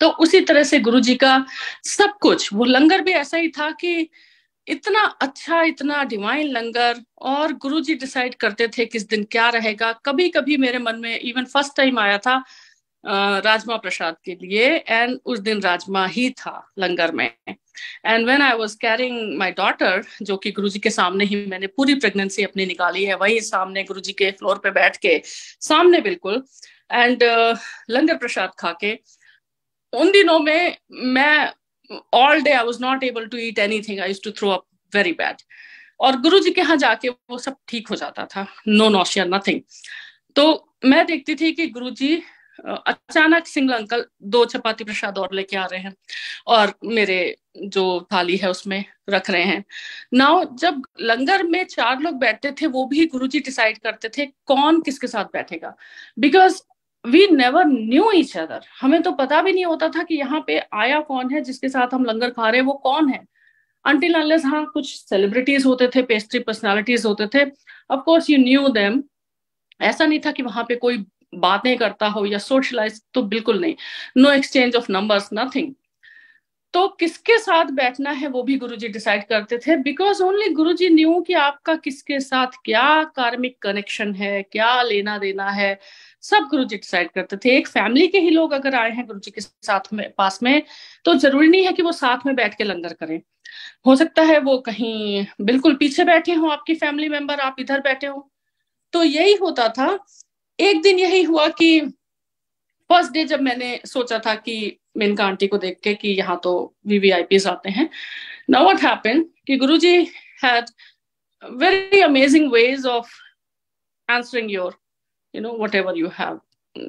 तो उसी तरह से गुरुजी का सब कुछ, वो लंगर भी ऐसा ही था कि इतना अच्छा, इतना डिवाइन लंगर, और गुरुजी डिसाइड करते थे किस दिन क्या रहेगा। कभी कभी मेरे मन में इवन फर्स्ट टाइम आया था राजमा प्रसाद के लिए, एंड उस दिन राजमा ही था लंगर में। And when I was carrying my daughter, जो कि गुरुजी के सामने ही मैंने पूरी प्रेगनेंसी अपनी निकाली है, वही सामने गुरुजी के फ्लोर पे बैठ के सामने बिल्कुल, एंड लंगर प्रसाद खा के उन दिनों में मैं all day I was not able to eat anything, I used to throw up very bad. और गुरुजी के यहाँ जाके वो सब ठीक हो जाता था, नो नॉशिया नथिंग। तो मैं देखती थी कि गुरुजी अचानक सिंगल अंकल 2 चपाती प्रसाद और लेके आ रहे हैं और मेरे जो थाली है उसमें रख रहे हैं। नाउ जब लंगर में 4 लोग बैठते थे, वो भी गुरुजी डिसाइड करते थे कौन किसके साथ बैठेगा, because we never knew each other. हमें तो पता भी नहीं होता था कि यहाँ पे आया कौन है, जिसके साथ हम लंगर खा रहे हैं वो कौन है, अनटिल अनलेस हाँ कुछ सेलिब्रिटीज होते थे, पेस्ट्री पर्सनालिटीज होते थे, of course you knew them. ऐसा नहीं था कि वहां पे कोई बातें करता हो या सोशलाइज, तो बिल्कुल नहीं, no exchange of numbers, nothing. तो किसके साथ बैठना है वो भी गुरुजी डिसाइड करते थे, बिकॉज ओनली गुरुजी न्यू कि आपका किसके साथ क्या कार्मिक कनेक्शन है, क्या लेना देना है, सब गुरुजी डिसाइड करते थे। एक फैमिली के ही लोग अगर आए हैं गुरुजी के साथ में पास में, तो जरूरी नहीं है कि वो साथ में बैठ के लंगर करें, हो सकता है वो कहीं बिल्कुल पीछे बैठे हो, आपकी फैमिली मेंबर, आप इधर बैठे हो। तो यही होता था। एक दिन यही हुआ कि फर्स्ट डे जब मैंने सोचा था कि मेनका आंटी को देख के कि यहाँ तो वीवीआईपीज आते हैं, नाउ व्हाट हैपेंड कि गुरुजी had very amazing ways of answering your, whatever you have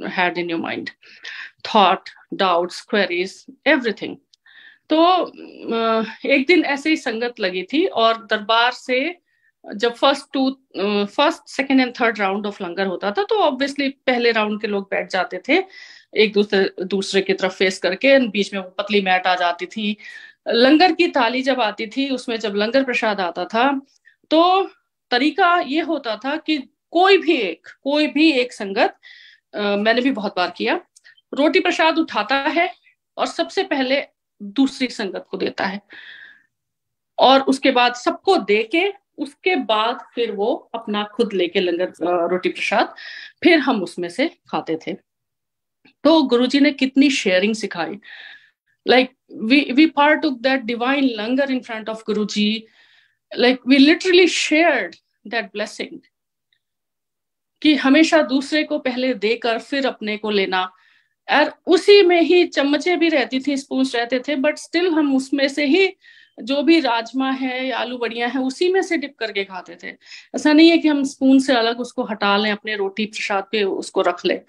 had in your mind, thought, doubts, queries, everything. तो एक दिन ऐसे ही संगत लगी थी और दरबार से जब first second and third round of langar होता था, तो ऑब्वियसली पहले राउंड के लोग बैठ जाते थे एक दूसरे दूसरे की तरफ फेस करके, बीच में वो पतली मैट आ जाती थी। लंगर की थाली जब आती थी, उसमें जब लंगर प्रसाद आता था, तो तरीका ये होता था कि कोई भी एक संगत, मैंने भी बहुत बार किया, रोटी प्रसाद उठाता है और सबसे पहले दूसरी संगत को देता है, और उसके बाद सबको दे के उसके बाद फिर वो अपना खुद लेके लंगर रोटी प्रसाद फिर हम उसमें से खाते थे। तो गुरुजी ने कितनी शेयरिंग सिखाई, like we partook that divine langar in front of Guruji, like we literally shared that blessing, कि हमेशा दूसरे को पहले देकर फिर अपने को लेना, और उसी में ही चम्मचे भी रहती थी, स्पून रहते थे, बट स्टिल हम उसमें से ही जो भी राजमा है या आलू बड़ियां हैं उसी में से डिप करके खाते थे। ऐसा नहीं है कि हम स्पून से अलग उसको हटा लें, अपने रोटी प्रसाद पे उसको रख लें,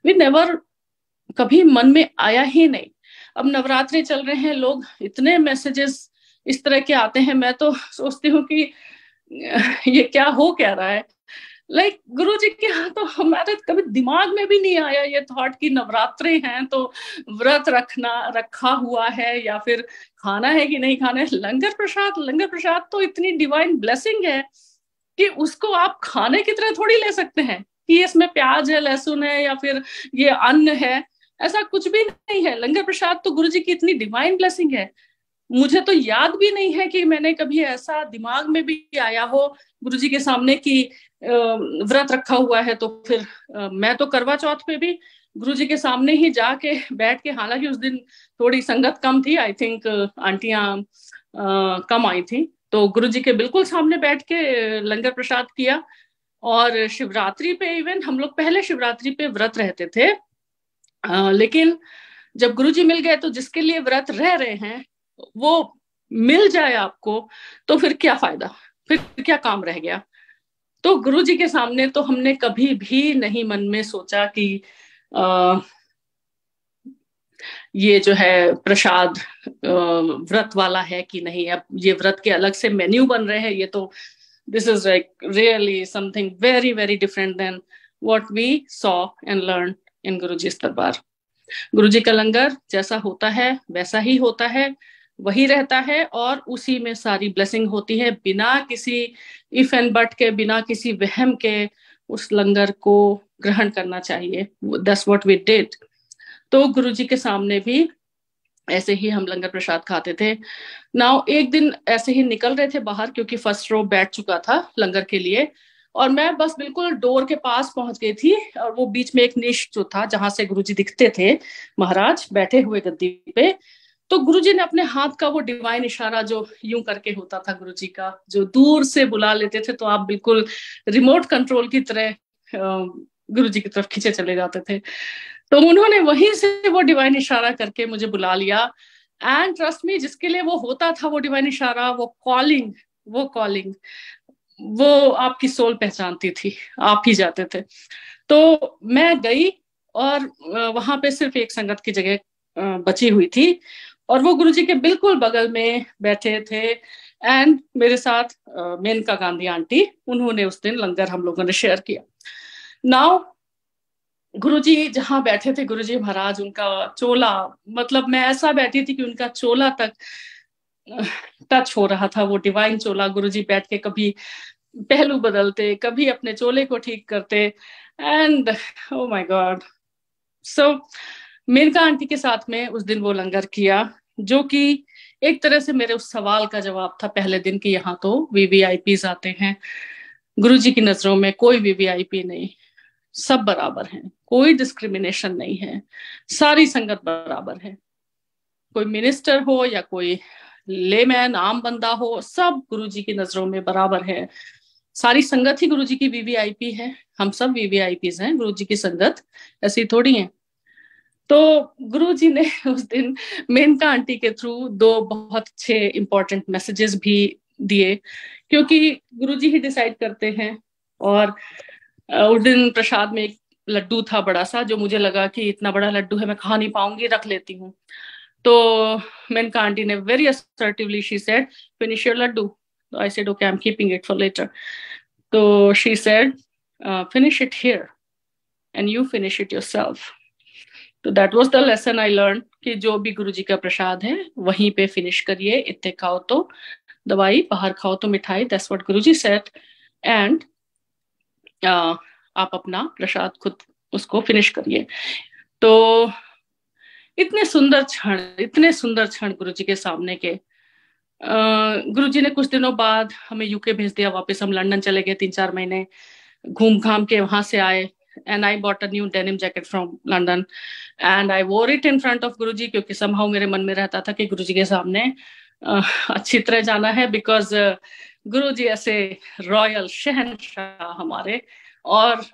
वी नेवर, कभी मन में आया ही नहीं। अब नवरात्रे चल रहे हैं, लोग इतने मैसेजेस इस तरह के आते हैं, मैं तो सोचती हूँ कि ये क्या रहा है। लाइक गुरु जी के यहाँ तो हमारे कभी दिमाग में भी नहीं आया ये थॉट कि नवरात्रे हैं तो व्रत रखा हुआ है या फिर खाना है कि नहीं खाना है। लंगर प्रसाद तो इतनी डिवाइन ब्लेसिंग है कि उसको आप खाने की तरह थोड़ी ले सकते हैं कि इसमें प्याज है, लहसुन है या फिर ये अन्न है, ऐसा कुछ भी नहीं है। लंगर प्रसाद तो गुरु जी की इतनी डिवाइन ब्लेसिंग है, मुझे तो याद भी नहीं है कि मैंने कभी ऐसा दिमाग में भी आया हो गुरु जी के सामने कि व्रत रखा हुआ है तो फिर मैं तो करवा चौथ पे भी गुरु जी के सामने ही जाके बैठ के, हालांकि उस दिन थोड़ी संगत कम थी, आई थिंक आंटियां कम आई थी, तो गुरुजी के बिल्कुल सामने बैठ के लंगर प्रसाद किया। और शिवरात्रि पे इवन हम लोग पहले शिवरात्रि पे व्रत रहते थे, लेकिन जब गुरुजी मिल गए तो जिसके लिए व्रत रह रहे हैं वो मिल जाए आपको तो फिर क्या फायदा, फिर क्या काम रह गया। तो गुरुजी के सामने तो हमने कभी भी नहीं मन में सोचा कि ये जो है प्रसाद व्रत वाला है कि नहीं। अब ये व्रत के अलग से मेन्यू बन रहे हैं, ये तो this is like really something very very different than what we saw and learn in Guruji's दरबार। गुरुजी का लंगर जैसा होता है वैसा ही होता है, वही रहता है, और उसी में सारी ब्लेसिंग होती है, बिना किसी इफ एंड बट के, बिना किसी वहम के उस लंगर को ग्रहण करना चाहिए। That's what we did. तो गुरुजी के सामने भी ऐसे ही हम लंगर प्रसाद खाते थे। नाउ एक दिन ऐसे ही निकल रहे थे बाहर, क्योंकि फर्स्ट रो बैठ चुका था लंगर के लिए, और मैं बस बिल्कुल डोर के पास पहुंच गई थी, और वो बीच में एक निश जो था जहां से गुरुजी दिखते थे महाराज बैठे हुए गद्दी पे। तो गुरुजी ने अपने हाथ का वो डिवाइन इशारा जो यूं करके होता था गुरुजी का, जो दूर से बुला लेते थे तो आप बिल्कुल रिमोट कंट्रोल की तरह गुरुजी की तरफ खींचे चले जाते थे। तो उन्होंने वहीं से वो डिवाइन इशारा करके मुझे बुला लिया। एंड ट्रस्ट मी, जिसके लिए वो होता था वो डिवाइन इशारा, वो कॉलिंग वो आपकी सोल पहचानती थी, आप ही जाते थे। तो मैं गई, और वहां पे सिर्फ एक संगत की जगह बची हुई थी, और वो गुरुजी के बिल्कुल बगल में बैठे थे। एंड मेरे साथ मेनका गांधी आंटी, उन्होंने उस दिन लंगर हम लोगों ने शेयर किया। नाउ गुरुजी जहां बैठे थे, गुरुजी महाराज, उनका चोला, मतलब मैं ऐसा बैठी थी कि उनका चोला तक टच हो रहा था, वो डिवाइन चोला। गुरुजी बैठ के कभी पहलू बदलते, कभी अपने चोले को ठीक करते, एंड ओ माय गॉड। सो मेनका आंटी के साथ में उस दिन वो लंगर किया, जो कि एक तरह से मेरे उस सवाल का जवाब था पहले दिन की, यहाँ तो वीवीआईपीज आते हैं। गुरुजी की नजरों में कोई वीवीआईपी नहीं, सब बराबर हैं, कोई डिस्क्रिमिनेशन नहीं है, सारी संगत बराबर है। कोई मिनिस्टर हो या कोई लेमैन आम बंदा हो, सब गुरुजी की नजरों में बराबर है। सारी संगत ही गुरुजी की वीवीआईपी है, हम सब वीवीआईपीज हैं, गुरुजी की संगत ऐसी थोड़ी है। तो गुरुजी ने उस दिन मेनका आंटी के थ्रू दो बहुत अच्छे इंपॉर्टेंट मैसेजेस भी दिए, क्योंकि गुरुजी ही डिसाइड करते हैं। और उस दिन प्रसाद में एक लड्डू था बड़ा सा, जो मुझे लगा कि इतना बड़ा लड्डू है मैं खा नहीं पाऊंगी, रख लेती हूँ। तो मेनका आंटी ने very assertively she said, finish your laddoo. तो I said okay, I am keeping it for later. तो she said finish it here and you finish it yourself. तो that was the lesson I learn, कि जो भी गुरुजी का प्रसाद है वहीं पे फिनिश करिए, इतने खाओ तो दवाई, बाहर खाओ तो मिठाई, that's what Guruji said. And आप अपना प्रसाद खुद उसको फिनिश करिए। तो इतने सुंदर क्षण गुरुजी के सामने के। गुरुजी ने कुछ दिनों बाद हमें यूके भेज दिया वापस, हम लंदन चले गए 3-4 महीने, घूम घाम के वहां से आए। And I bought a new denim jacket from London and I wore it in front of Guruji, क्योंकि समहाउ मेरे मन में रहता था कि गुरुजी के सामने अच्छी तरह जाना है, बिकॉज गुरुजी ऐसे रॉयल शहंशाह हमारे, और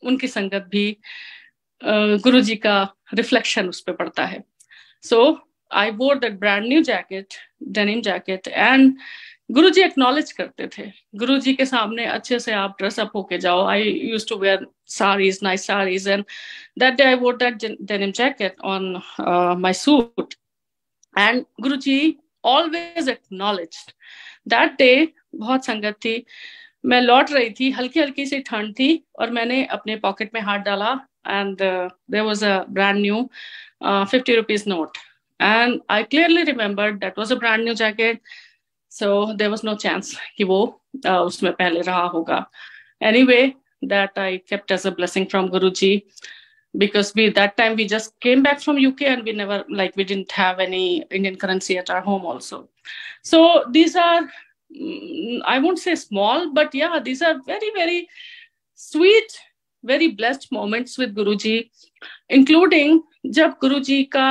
उनकी संगत भी गुरुजी का रिफ्लेक्शन उस पर पड़ता है। सो आई वोर that brand new jacket, denim jacket, and Guruji acknowledge करते थे। गुरुजी के सामने अच्छे से आप ड्रेस अप होके जाओ। I used to wear sarees, nice sarees, and that day I wore that denim jacket on my suit, and Guruji always acknowledged that day। बहुत संगत थी, मैं लौट रही थी, हल्की हल्की सी ठंड थी, और मैंने अपने पॉकेट में हाथ डाला, and there was a brand new 50 rupees note, and I clearly remembered that was a brand new jacket, so there was no chance कि वो उसमें पहले रहा होगा। Anyway, that I kept as a blessing from Guruji, because that time we just came back from UK, and we never, like, we didn't have any Indian currency at our home also. So these are, I won't say small, but yeah, these are very very sweet, very blessed moments with Guruji, including जब गुरुजी का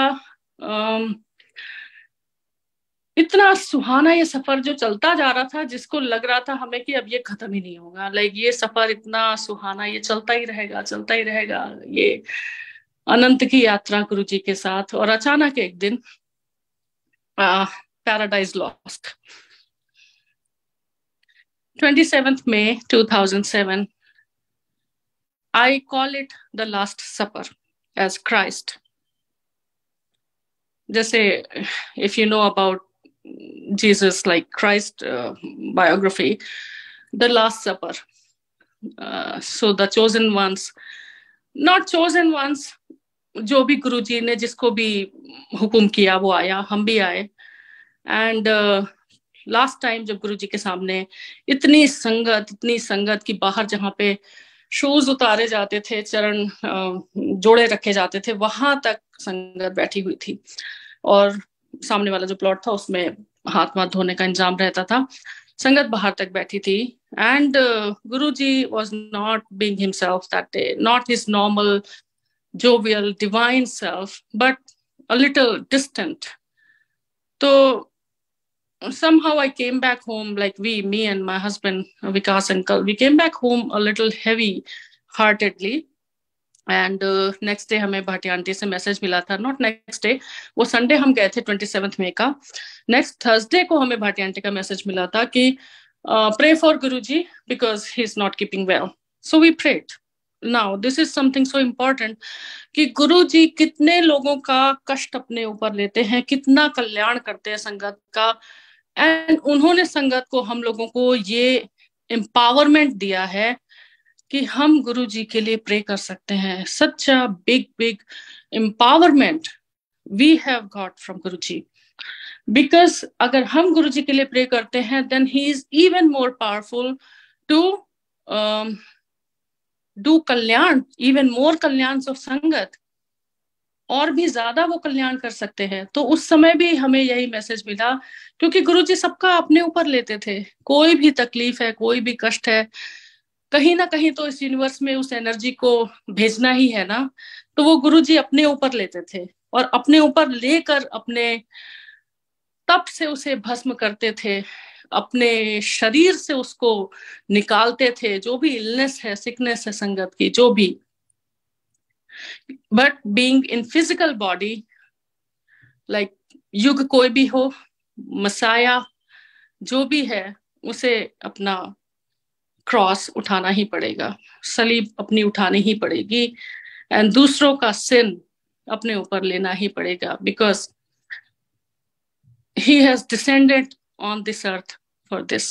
इतना सुहाना ये सफर जो चलता जा रहा था, जिसको लग रहा था हमें कि अब ये खत्म ही नहीं होगा, लाइक ये सफर इतना सुहाना, ये चलता ही रहेगा, चलता ही रहेगा, ये अनंत की यात्रा गुरु जी के साथ। और अचानक एक दिन paradise lost, 27th May 2007, I call it the Last Supper as Christ. जैसे if you know about Jesus, like Christ biography, the Last Supper. So the chosen ones, not chosen ones, जो भी गुरु जी ने जिसको भी हुक्म किया वो आया, हम भी आए। एंड लास्ट टाइम जब गुरु जी के सामने इतनी संगत की बाहर जहाँ पे शूज उतारे जाते थे, चरण जोड़े रखे जाते थे, वहां तक संगत बैठी हुई थी। और सामने वाला जो प्लॉट था उसमें हाथ वाथ धोने का इंतजाम रहता था, संगत बाहर तक बैठी थी। And Guru ji was not being himself that day, not his normal jovial divine self, but a little distant. So somehow I came back home, like me and my husband Vikas uncle, we came back home a little heavy heartedly. And next day हमें Bhatia aunty से message मिला था, not next day, वो Sunday हम गए थे 27 मई का, next Thursday को हमें भाटिया आंटी का मैसेज मिला था कि pray for Guruji because he is not keeping well. So we prayed. Now this is something so important कि गुरु जी कितने लोगों का कष्ट अपने ऊपर लेते हैं, कितना कल्याण करते हैं संगत का। एंड उन्होंने संगत को, हम लोगों को ये एम्पावरमेंट दिया है कि हम गुरु जी के लिए प्रे कर सकते हैं। Such a big empowerment we have got from Guru ji, because अगर हम गुरु जी के लिए प्रे करते हैं then he is even more powerful to do kalyan, even more kalyan of sangat, और भी ज्यादा वो कल्याण कर सकते हैं। तो उस समय भी हमें यही मैसेज मिला, क्योंकि गुरु जी सबका अपने ऊपर लेते थे। कोई भी तकलीफ है, कोई भी कष्ट है, कहीं ना कहीं तो इस यूनिवर्स में उस एनर्जी को भेजना ही है ना, तो वो गुरु जी अपने ऊपर लेते थे और अपने ऊपर लेकर अपने तप से उसे भस्म करते थे, अपने शरीर से उसको निकालते थे, जो भी इलनेस है, सिकनेस है संगत की, जो भी। But being in physical body, like युग कोई भी हो, मसाया जो भी है, उसे अपना क्रॉस उठाना ही पड़ेगा, सलीब अपनी उठानी ही पड़ेगी, एंड दूसरों का सिन अपने ऊपर लेना ही पड़ेगा, because he has descended on this earth for this.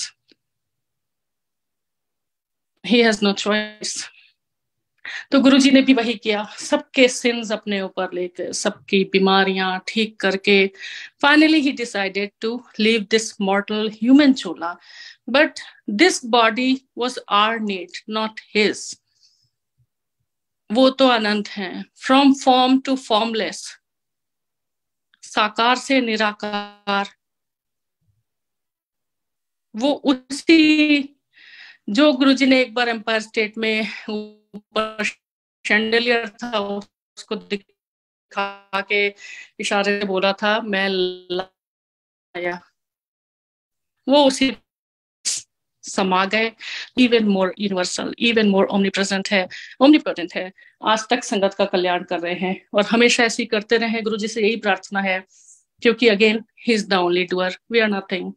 He has no choice. तो गुरुजी ने भी वही किया, सबके सिंस अपने ऊपर लेकर, सबकी बीमारियां ठीक करके, finally he decided to leave this mortal human chola, but this body was our need, not his. वो तो अनंत हैं, फ्रॉम फॉर्म टू फॉर्मलेस, साकार से निराकार, वो उसी जो गुरुजी ने एक बार एम्पायर स्टेट में ऊपर शैंडलियर था उसको दिखा के इशारे से बोला था, मैं लाया, वो उसी समा गए। Even more universal, even more omnipresent है, ओमनीपोटेंट है, आज तक संगत का कल्याण कर रहे हैं और हमेशा ऐसे ही करते रहे। गुरुजी से यही प्रार्थना है, क्योंकि again he is the only doer, we are nothing.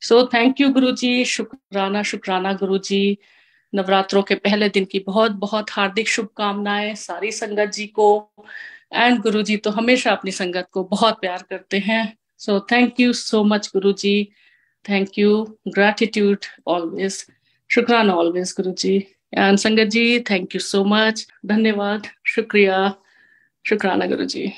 So thank you Guruji, शुक्राना गुरुजी। नवरात्रों के पहले दिन की बहुत बहुत हार्दिक शुभकामनाएं सारी संगत जी को। एंड गुरुजी तो हमेशा अपनी संगत को बहुत प्यार करते हैं। सो thank you so much Guruji, thank you, gratitude always, शुक्राना ऑलवेज गुरुजी। एंड संगत जी थैंक यू सो मच, धन्यवाद, शुक्रिया, शुक्राना गुरुजी।